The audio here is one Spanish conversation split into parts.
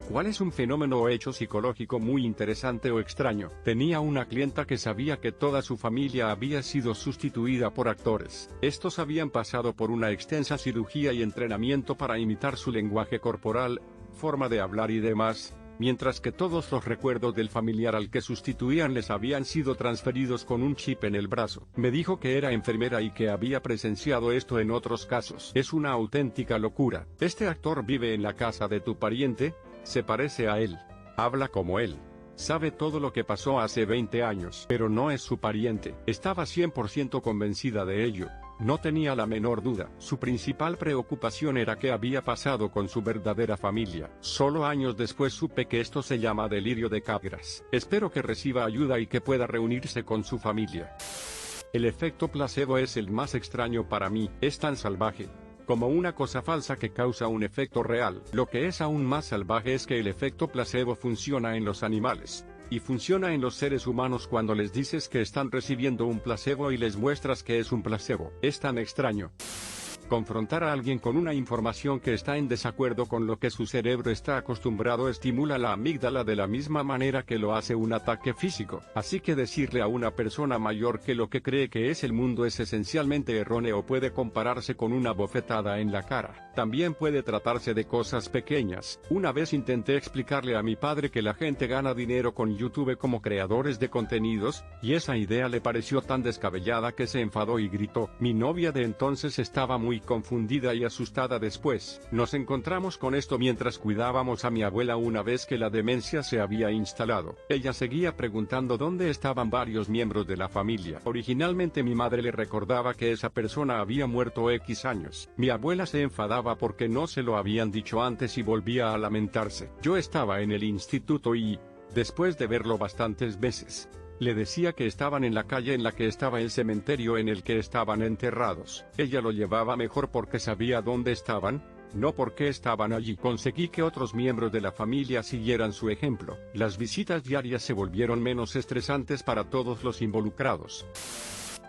¿Cuál es un fenómeno o hecho psicológico muy interesante o extraño? Tenía una clienta que sabía que toda su familia había sido sustituida por actores. Estos habían pasado por una extensa cirugía y entrenamiento para imitar su lenguaje corporal, forma de hablar y demás, mientras que todos los recuerdos del familiar al que sustituían les habían sido transferidos con un chip en el brazo. Me dijo que era enfermera y que había presenciado esto en otros casos. Es una auténtica locura. Este actor vive en la casa de tu pariente, se parece a él, habla como él, sabe todo lo que pasó hace 20 años, pero no es su pariente. Estaba 100% convencida de ello. No tenía la menor duda. Su principal preocupación era qué había pasado con su verdadera familia. Solo años después supe que esto se llama delirio de Capgras. Espero que reciba ayuda y que pueda reunirse con su familia. El efecto placebo es el más extraño para mí. Es tan salvaje como una cosa falsa que causa un efecto real. Lo que es aún más salvaje es que el efecto placebo funciona en los animales, y funciona en los seres humanos cuando les dices que están recibiendo un placebo y les muestras que es un placebo. Es tan extraño. Confrontar a alguien con una información que está en desacuerdo con lo que su cerebro está acostumbrado estimula la amígdala de la misma manera que lo hace un ataque físico. Así que decirle a una persona mayor que lo que cree que es el mundo es esencialmente erróneo puede compararse con una bofetada en la cara. También puede tratarse de cosas pequeñas. Una vez intenté explicarle a mi padre que la gente gana dinero con YouTube como creadores de contenidos, y esa idea le pareció tan descabellada que se enfadó y gritó. Mi novia de entonces estaba muy confundida y asustada. Después, nos encontramos con esto mientras cuidábamos a mi abuela una vez que la demencia se había instalado. Ella seguía preguntando dónde estaban varios miembros de la familia. Originalmente mi madre le recordaba que esa persona había muerto X años. Mi abuela se enfadaba porque no se lo habían dicho antes y volvía a lamentarse. Yo estaba en el instituto y, después de verlo bastantes veces, le decía que estaban en la calle en la que estaba el cementerio en el que estaban enterrados. Ella lo llevaba mejor porque sabía dónde estaban, no porque estaban allí. Conseguí que otros miembros de la familia siguieran su ejemplo. Las visitas diarias se volvieron menos estresantes para todos los involucrados.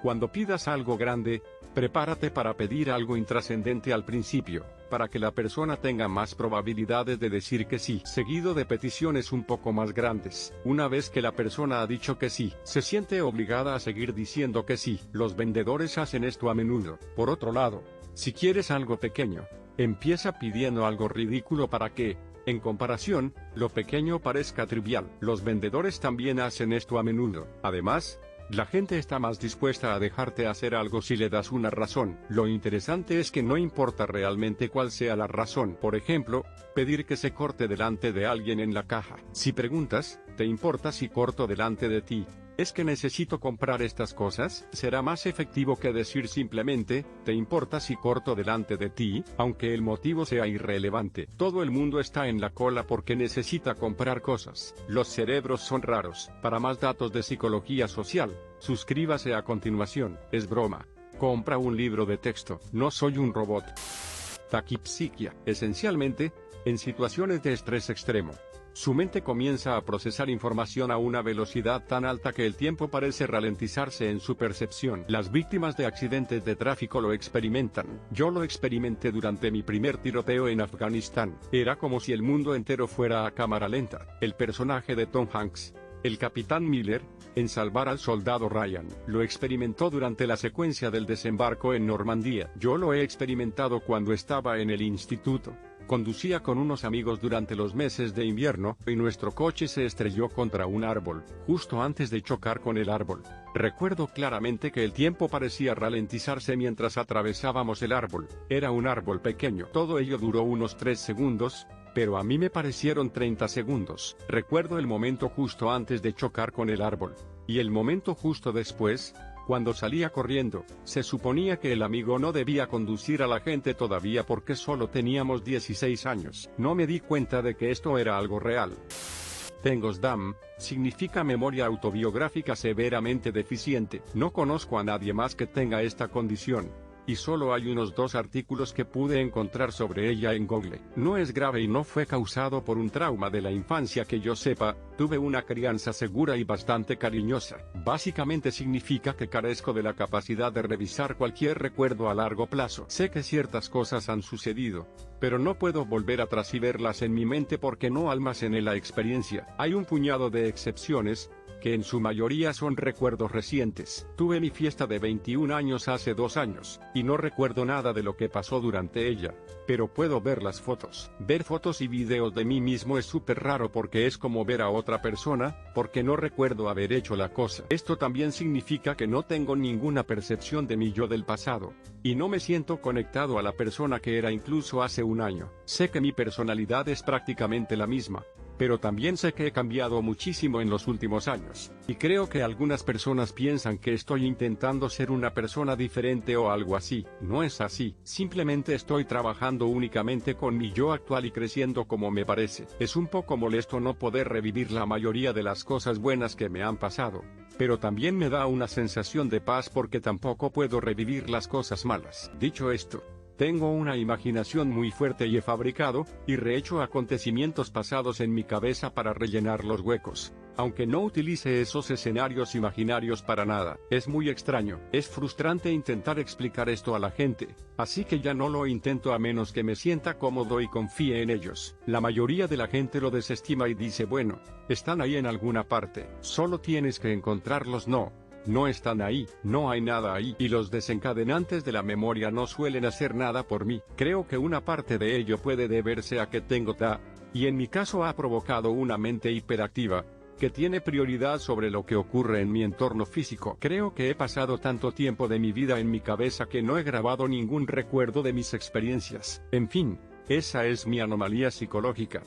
Cuando pidas algo grande, prepárate para pedir algo intrascendente al principio, para que la persona tenga más probabilidades de decir que sí, seguido de peticiones un poco más grandes. Una vez que la persona ha dicho que sí, se siente obligada a seguir diciendo que sí. Los vendedores hacen esto a menudo. Por otro lado, si quieres algo pequeño, empieza pidiendo algo ridículo para que, en comparación, lo pequeño parezca trivial. Los vendedores también hacen esto a menudo. Además, la gente está más dispuesta a dejarte hacer algo si le das una razón. Lo interesante es que no importa realmente cuál sea la razón. Por ejemplo, pedir que se corte delante de alguien en la caja. Si preguntas, ¿te importa si corto delante de ti? ¿Es que necesito comprar estas cosas? Será más efectivo que decir simplemente, ¿te importa si corto delante de ti? Aunque el motivo sea irrelevante. Todo el mundo está en la cola porque necesita comprar cosas. Los cerebros son raros. Para más datos de psicología social, suscríbase a continuación. Es broma. Compra un libro de texto. No soy un robot. Taquipsiquia. Esencialmente, en situaciones de estrés extremo, su mente comienza a procesar información a una velocidad tan alta que el tiempo parece ralentizarse en su percepción. Las víctimas de accidentes de tráfico lo experimentan. Yo lo experimenté durante mi primer tiroteo en Afganistán. Era como si el mundo entero fuera a cámara lenta. El personaje de Tom Hanks, el capitán Miller, en Salvar al soldado Ryan, lo experimentó durante la secuencia del desembarco en Normandía. Yo lo he experimentado cuando estaba en el instituto. Conducía con unos amigos durante los meses de invierno, y nuestro coche se estrelló contra un árbol, justo antes de chocar con el árbol. Recuerdo claramente que el tiempo parecía ralentizarse mientras atravesábamos el árbol. Era un árbol pequeño. Todo ello duró unos 3 segundos, pero a mí me parecieron 30 segundos. Recuerdo el momento justo antes de chocar con el árbol, y el momento justo después, cuando salía corriendo. Se suponía que el amigo no debía conducir a la gente todavía porque solo teníamos 16 años. No me di cuenta de que esto era algo real. Tengo SDAM, significa memoria autobiográfica severamente deficiente. No conozco a nadie más que tenga esta condición, y solo hay unos 2 artículos que pude encontrar sobre ella en Google. No es grave y no fue causado por un trauma de la infancia que yo sepa, tuve una crianza segura y bastante cariñosa. Básicamente significa que carezco de la capacidad de revisar cualquier recuerdo a largo plazo. Sé que ciertas cosas han sucedido, pero no puedo volver atrás y verlas en mi mente porque no almacené la experiencia. Hay un puñado de excepciones, que en su mayoría son recuerdos recientes. Tuve mi fiesta de 21 años hace 2 años, y no recuerdo nada de lo que pasó durante ella, pero puedo ver las fotos. Ver fotos y videos de mí mismo es súper raro porque es como ver a otra persona, porque no recuerdo haber hecho la cosa. Esto también significa que no tengo ninguna percepción de mi yo del pasado, y no me siento conectado a la persona que era incluso hace un año. Sé que mi personalidad es prácticamente la misma, pero también sé que he cambiado muchísimo en los últimos años, y creo que algunas personas piensan que estoy intentando ser una persona diferente o algo así. No es así, simplemente estoy trabajando únicamente con mi yo actual y creciendo como me parece. Es un poco molesto no poder revivir la mayoría de las cosas buenas que me han pasado, pero también me da una sensación de paz porque tampoco puedo revivir las cosas malas. Dicho esto, tengo una imaginación muy fuerte y he fabricado y rehecho acontecimientos pasados en mi cabeza para rellenar los huecos, aunque no utilice esos escenarios imaginarios para nada. Es muy extraño. Es frustrante intentar explicar esto a la gente, así que ya no lo intento a menos que me sienta cómodo y confíe en ellos. La mayoría de la gente lo desestima y dice, bueno, están ahí en alguna parte, solo tienes que encontrarlos. No están ahí, no hay nada ahí, y los desencadenantes de la memoria no suelen hacer nada por mí. Creo que una parte de ello puede deberse a que tengo TDA, y en mi caso ha provocado una mente hiperactiva, que tiene prioridad sobre lo que ocurre en mi entorno físico. Creo que he pasado tanto tiempo de mi vida en mi cabeza que no he grabado ningún recuerdo de mis experiencias. En fin, esa es mi anomalía psicológica.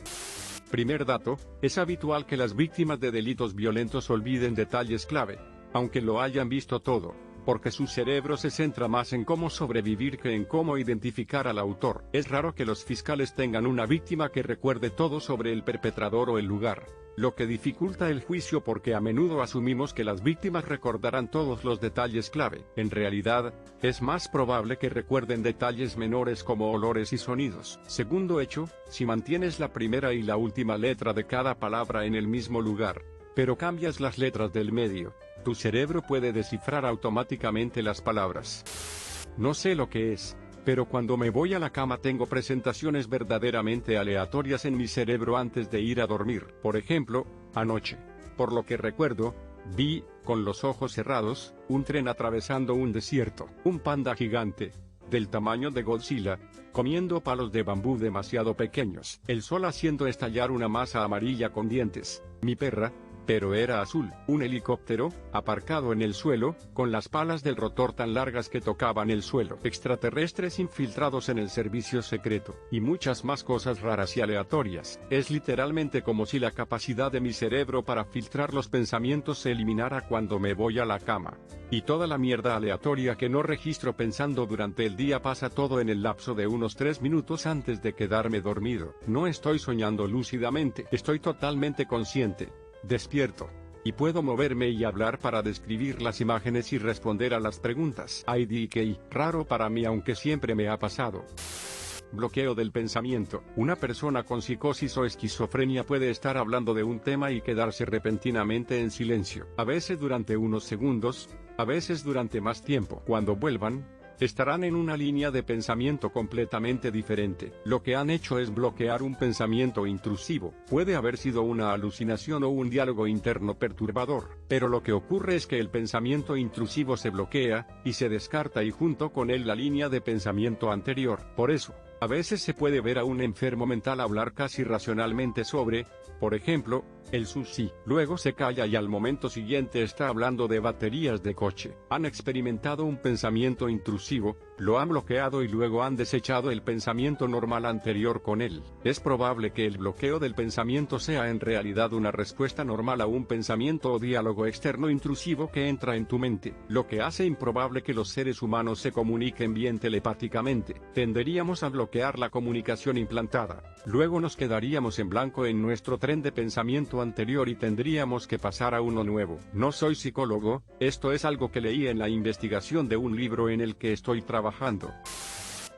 Primer dato, es habitual que las víctimas de delitos violentos olviden detalles clave, aunque lo hayan visto todo, porque su cerebro se centra más en cómo sobrevivir que en cómo identificar al autor. Es raro que los fiscales tengan una víctima que recuerde todo sobre el perpetrador o el lugar, lo que dificulta el juicio porque a menudo asumimos que las víctimas recordarán todos los detalles clave. En realidad, es más probable que recuerden detalles menores como olores y sonidos. Segundo hecho, si mantienes la primera y la última letra de cada palabra en el mismo lugar, pero cambias las letras del medio, tu cerebro puede descifrar automáticamente las palabras. No sé lo que es, pero cuando me voy a la cama tengo presentaciones verdaderamente aleatorias en mi cerebro antes de ir a dormir. Por ejemplo, anoche, por lo que recuerdo, vi, con los ojos cerrados, un tren atravesando un desierto, un panda gigante, del tamaño de Godzilla, comiendo palos de bambú demasiado pequeños, el sol haciendo estallar una masa amarilla con dientes, mi perra, pero era azul, un helicóptero, aparcado en el suelo, con las palas del rotor tan largas que tocaban el suelo, extraterrestres infiltrados en el servicio secreto, y muchas más cosas raras y aleatorias. Es literalmente como si la capacidad de mi cerebro para filtrar los pensamientos se eliminara cuando me voy a la cama. Y toda la mierda aleatoria que no registro pensando durante el día pasa todo en el lapso de unos 3 minutos antes de quedarme dormido. No estoy soñando lúcidamente, estoy totalmente consciente, despierto, y puedo moverme y hablar para describir las imágenes y responder a las preguntas. IDK, raro para mí aunque siempre me ha pasado. Bloqueo del pensamiento. Una persona con psicosis o esquizofrenia puede estar hablando de un tema y quedarse repentinamente en silencio, a veces durante unos segundos, a veces durante más tiempo. Cuando vuelvan, estarán en una línea de pensamiento completamente diferente. Lo que han hecho es bloquear un pensamiento intrusivo. Puede haber sido una alucinación o un diálogo interno perturbador, pero lo que ocurre es que el pensamiento intrusivo se bloquea, y se descarta y junto con él la línea de pensamiento anterior. Por eso, a veces se puede ver a un enfermo mental hablar casi racionalmente sobre, por ejemplo, el sushi. Luego se calla y al momento siguiente está hablando de baterías de coche. Han experimentado un pensamiento intrusivo, lo han bloqueado y luego han desechado el pensamiento normal anterior con él. Es probable que el bloqueo del pensamiento sea en realidad una respuesta normal a un pensamiento o diálogo externo intrusivo que entra en tu mente, lo que hace improbable que los seres humanos se comuniquen bien telepáticamente. Tenderíamos a bloquear la comunicación implantada. Luego nos quedaríamos en blanco en nuestro tren de pensamiento anterior y tendríamos que pasar a uno nuevo. No soy psicólogo, esto es algo que leí en la investigación de un libro en el que estoy trabajando trabajando.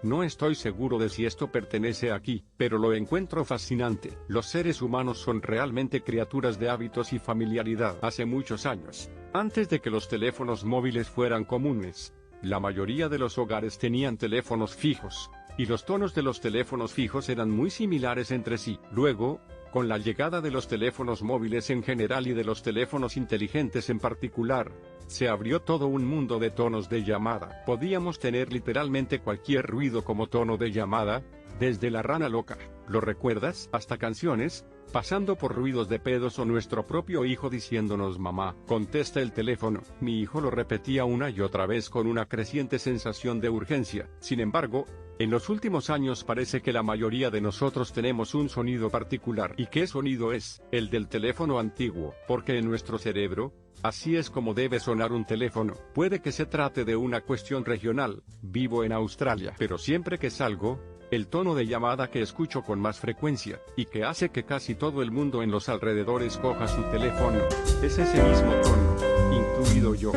No estoy seguro de si esto pertenece aquí, pero lo encuentro fascinante. Los seres humanos son realmente criaturas de hábitos y familiaridad. Hace muchos años, antes de que los teléfonos móviles fueran comunes, la mayoría de los hogares tenían teléfonos fijos, y los tonos de los teléfonos fijos eran muy similares entre sí. Luego, con la llegada de los teléfonos móviles en general y de los teléfonos inteligentes en particular, se abrió todo un mundo de tonos de llamada. Podíamos tener literalmente cualquier ruido como tono de llamada, desde la rana loca, ¿lo recuerdas?, hasta canciones, pasando por ruidos de pedos o nuestro propio hijo diciéndonos mamá, contesta el teléfono. Mi hijo lo repetía una y otra vez con una creciente sensación de urgencia. Sin embargo, en los últimos años parece que la mayoría de nosotros tenemos un sonido particular. ¿Y qué sonido es? El del teléfono antiguo, porque en nuestro cerebro, así es como debe sonar un teléfono. Puede que se trate de una cuestión regional. Vivo en Australia, pero siempre que salgo, el tono de llamada que escucho con más frecuencia, y que hace que casi todo el mundo en los alrededores coja su teléfono, es ese mismo tono, incluido yo.